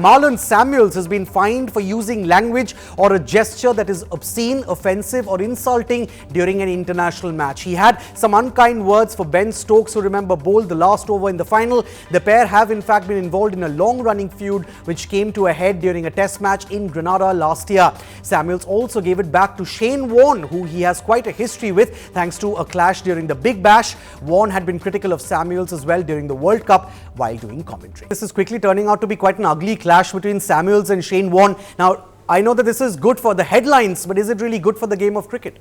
Marlon Samuels has been fined for using language or a gesture that is obscene, offensive or insulting during an international match. He had some unkind words for Ben Stokes, who, remember, bowled the last over in the final. The pair have in fact been involved in a long-running feud which came to a head during a test match in Grenada last year. Samuels also gave it back to Shane Warne, who he has quite a history with thanks to a clash during the Big Bash. Warne had been critical of Samuels as well during the World Cup while doing commentary. This is quickly turning out to be quite an ugly clash between Samuels and Shane Warne. Now, I know that this is good for the headlines, but is it really good for the game of cricket?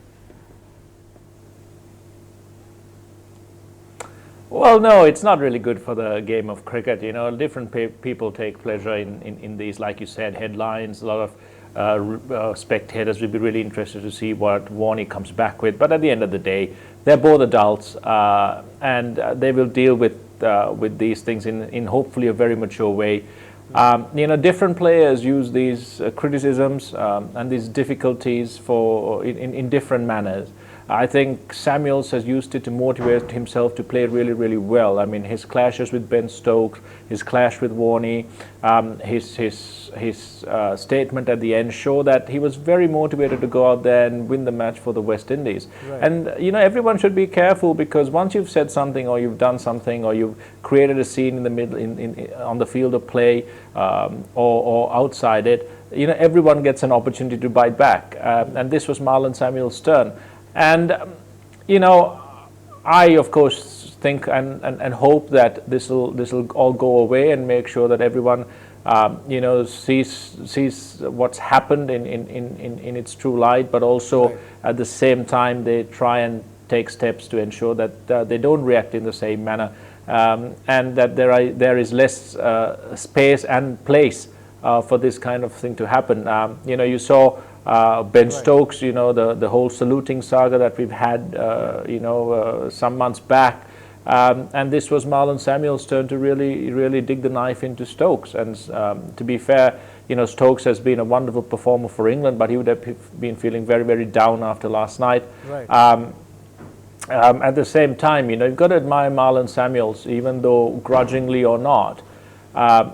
Well, no, it's not really good for the game of cricket. You know, different people take pleasure in these, like you said, headlines. A lot of spectators will be really interested to see what Warne comes back with. But at the end of the day, they're both adults, and they will deal with these things in hopefully a very mature way. You know, different players use these criticisms and these difficulties in different manners. I think Samuels has used it to motivate himself to play really, really well. I mean, his clashes with Ben Stokes, his clash with Warne, his statement at the end show that he was very motivated to go out there and win the match for the West Indies. Right. And, you know, everyone should be careful, because once you've said something or you've done something or you've created a scene in the middle, on the field of play or outside it, you know, everyone gets an opportunity to bite back. And this was Marlon Samuels' turn. And, you know, I, of course, think and hope that this will all go away and make sure that everyone, you know, sees what's happened in its true light, but also at the same time they try and take steps to ensure that they don't react in the same manner, and that there is less space and place for this kind of thing to happen. You know, you saw Ben Stokes, you know, the whole saluting saga that we've had, you know, some months back. And this was Marlon Samuels' turn to really dig the knife into Stokes. And to be fair, you know, Stokes has been a wonderful performer for England, but he would have been feeling very, very down after last night. Right. At the same time, you know, you've got to admire Marlon Samuels, even though grudgingly or not.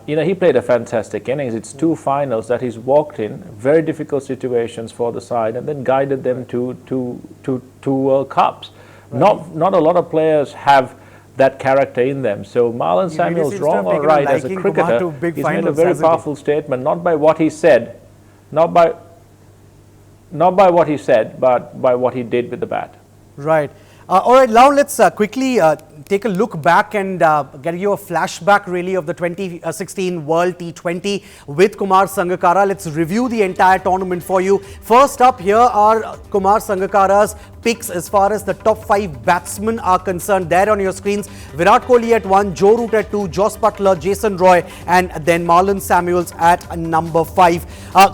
You know, he played a fantastic innings. It's 2 finals that he's walked in, very difficult situations for the side, and then guided them to 2 World Cups. Right. Not a lot of players have that character in them. So Marlon Samuels, wrong or right, as a cricketer, he's made a very powerful statement, not by what he said, not by what he said, but by what he did with the bat. Right. All right, now let's quickly take a look back and get you a flashback really of the 2016 World T20 with Kumar Sangakkara. Let's review the entire tournament for you. First up, here are Kumar Sangakkara's picks as far as the top 5 batsmen are concerned. There on your screens, Virat Kohli at 1, Joe Root at 2, Jos Buttler, Jason Roy, and then Marlon Samuels at number 5.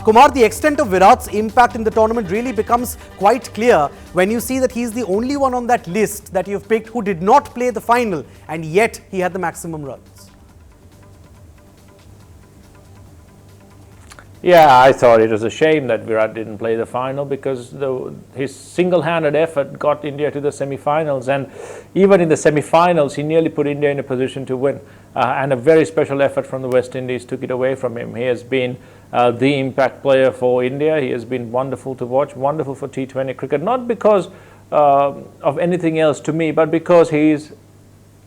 Kumar, the extent of Virat's impact in the tournament really becomes quite clear when you see that he's the only one on that list that you've picked who did not play the final, and yet he had the maximum runs. Yeah, I thought it was a shame that Virat didn't play the final, because his single-handed effort got India to the semi-finals, and even in the semi-finals he nearly put India in a position to win, and a very special effort from the West Indies took it away from him. He has been the impact player for India. He has been wonderful to watch, wonderful for T20 cricket, not because of anything else to me, but because he's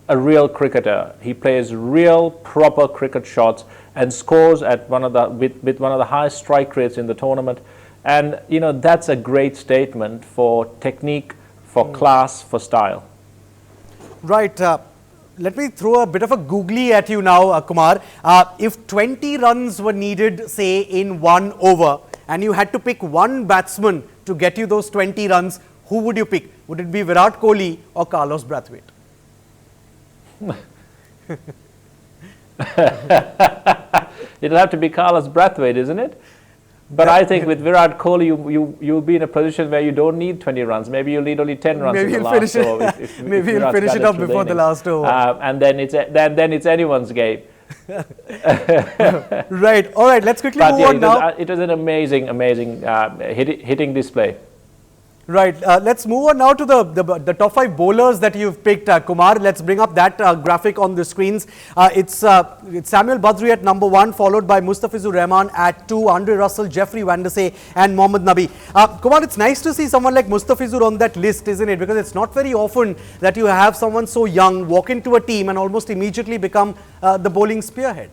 a real cricketer. He plays real, proper cricket shots and scores at with one of the highest strike rates in the tournament. And, you know, that's a great statement for technique, for class, for style. Right. Let me throw a bit of a googly at you now, Kumar. If 20 runs were needed, say, in 1 over, and you had to pick one batsman to get you those 20 runs, who would you pick? Would it be Virat Kohli or Carlos Brathwaite? It'll have to be Carlos Brathwaite, isn't it? But I think with Virat Kohli, you'll be in a position where you don't need 20 runs. Maybe you'll need only 10 runs in the last over. Maybe you'll finish it up before the last over. And then it's anyone's game. Right. All right. Let's quickly move on now. It was an amazing hitting display. Right. Let's move on now to the top 5 bowlers that you've picked, Kumar. Let's bring up that graphic on the screens. It's Samuel Badri at number 1, followed by Mustafizur Rahman at 2, Andre Russell, Jeffrey Vandese and Mohammad Nabi. Kumar, it's nice to see someone like Mustafizur on that list, isn't it? Because it's not very often that you have someone so young walk into a team and almost immediately become the bowling spearhead.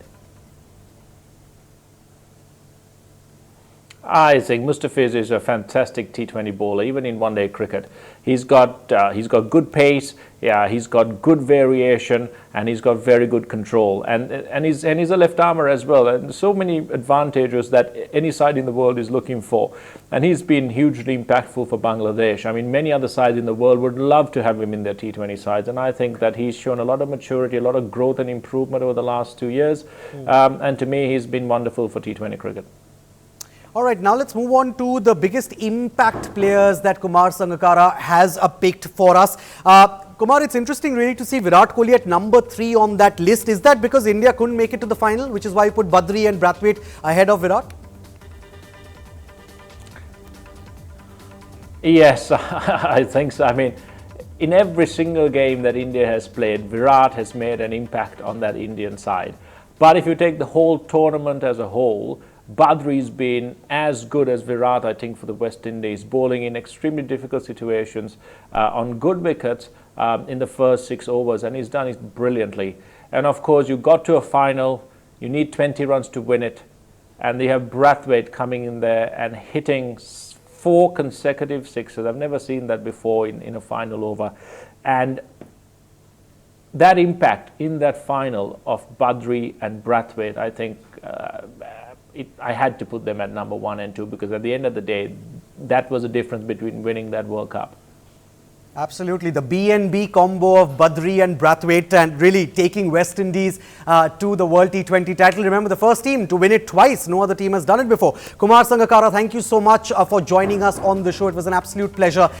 I think Mustafiz is a fantastic T20 bowler, even in one-day cricket. He's got good pace, yeah, he's got good variation, and he's got very good control. And he's a left armer as well, and so many advantages that any side in the world is looking for. And he's been hugely impactful for Bangladesh. I mean, many other sides in the world would love to have him in their T20 sides, and I think that he's shown a lot of maturity, a lot of growth and improvement over the last 2 years. And to me, he's been wonderful for T20 cricket. All right, now let's move on to the biggest impact players that Kumar Sangakkara has picked for us. Kumar, it's interesting really to see Virat Kohli at number 3 on that list. Is that because India couldn't make it to the final, which is why you put Badri and Brathwaite ahead of Virat? Yes, I think so. I mean, in every single game that India has played, Virat has made an impact on that Indian side. But if you take the whole tournament as a whole, Badri's been as good as Virat, I think, for the West Indies, bowling in extremely difficult situations on good wickets in the first 6 overs, and he's done it brilliantly. And of course, you got to a final, you need 20 runs to win it, and they have Brathwaite coming in there and hitting 4 consecutive sixes. I've never seen that before in a final over. And that impact in that final of Badri and Brathwaite, I think I had to put them at number 1 and 2, because at the end of the day, that was the difference between winning that World Cup. Absolutely, the B&B combo of Badri and Brathwaite, and really taking West Indies to the World T20 title. Remember, the first team to win it twice. No other team has done it before. Kumar Sangakkara, thank you so much for joining us on the show. It was an absolute pleasure.